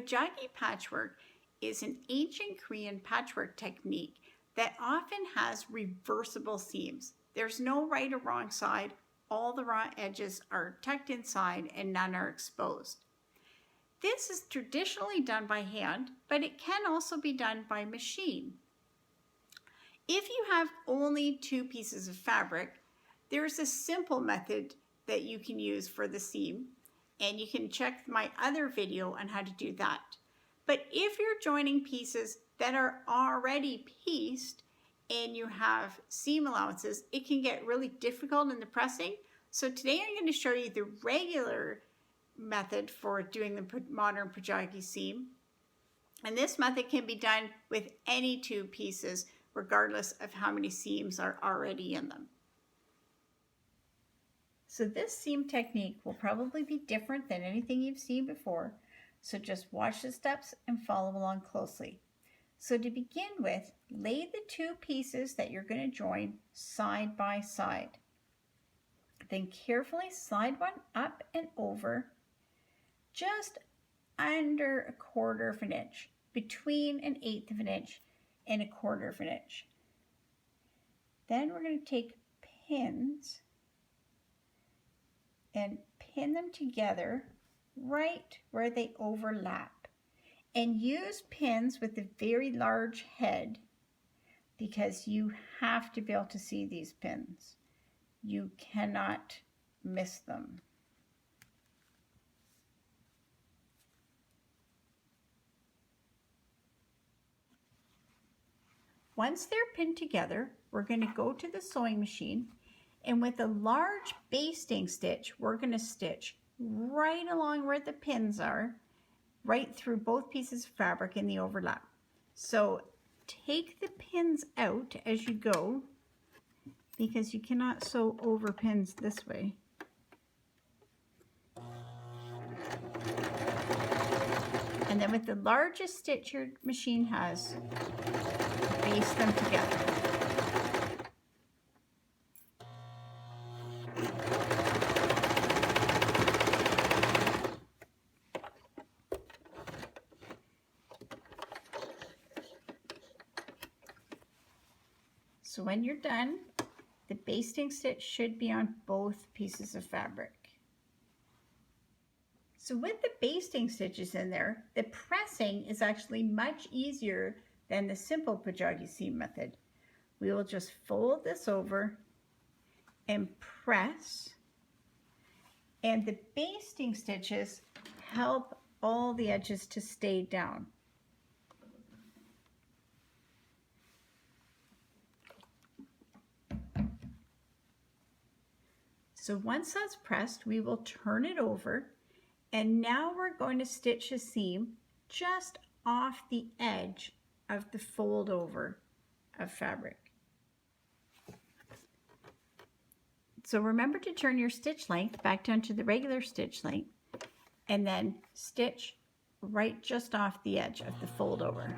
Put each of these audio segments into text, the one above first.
Pojagi patchwork is an ancient Korean patchwork technique that often has reversible seams. There's no right or wrong side. All the raw edges are tucked inside and none are exposed. This is traditionally done by hand, but it can also be done by machine. If you have only 2 pieces of fabric, there's a simple method that you can use for the seam, and you can check my other video on how to do that. But if you're joining pieces that are already pieced and you have seam allowances, it can get really difficult in the pressing. So today I'm going to show you the regular method for doing the modern Pojagi seam. And this method can be done with any 2 pieces, regardless of how many seams are already in them. So this seam technique will probably be different than anything you've seen before, so just watch the steps and follow along closely. So to begin with, lay the 2 pieces that you're going to join side by side. Then carefully slide one up and over just under 1/4 of an inch, between 1/8 of an inch and 1/4 of an inch. Then we're going to take pins and pin them together right where they overlap, and use pins with a very large head because you have to be able to see these pins. You cannot miss them. Once they're pinned together, we're going to go to the sewing machine, and with a large basting stitch, we're going to stitch right along where the pins are, right through both pieces of fabric in the overlap. So take the pins out as you go, because you cannot sew over pins this way. And then with the largest stitch your machine has, baste them together. So when you're done, the basting stitch should be on both pieces of fabric. So with the basting stitches in there, the pressing is actually much easier than the simple Pojagi seam method. We will just fold this over and press, and the basting stitches help all the edges to stay down. So once that's pressed, we will turn it over, and now we're going to stitch a seam just off the edge of the fold over of fabric. So remember to turn your stitch length back down to the regular stitch length, and then stitch right just off the edge of the fold over.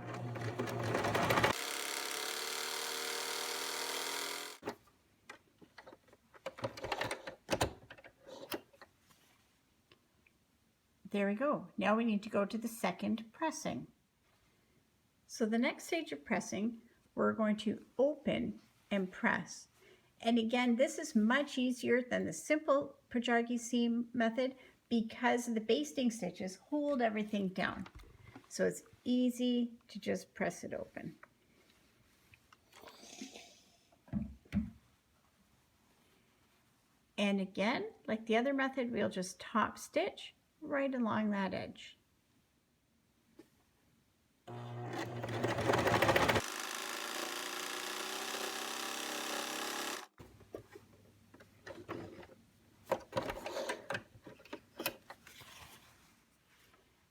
There we go. Now we need to go to the second pressing. So the next stage of pressing, we're going to open and press. And again, this is much easier than the simple Pojagi seam method because the basting stitches hold everything down. So it's easy to just press it open. And again, like the other method, we'll just top stitch right along that edge.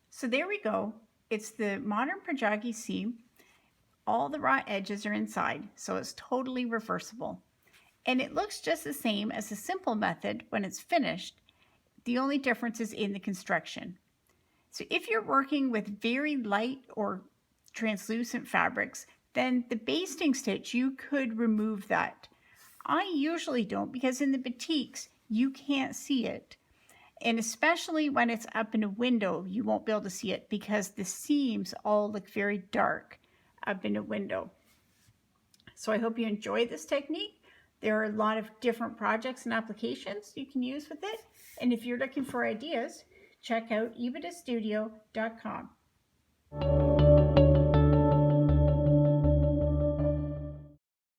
So there we go. It's the modern Pojagi seam. All the raw edges are inside, so it's totally reversible. And it looks just the same as the simple method when it's finished. The only difference is in the construction. So if you're working with very light or translucent fabrics, then the basting stitch, you could remove that. I usually don't, because in the batiks, you can't see it. And especially when it's up in a window, you won't be able to see it because the seams all look very dark up in a window. So I hope you enjoy this technique. There are a lot of different projects and applications you can use with it. And if you're looking for ideas, check out epidastudio.com.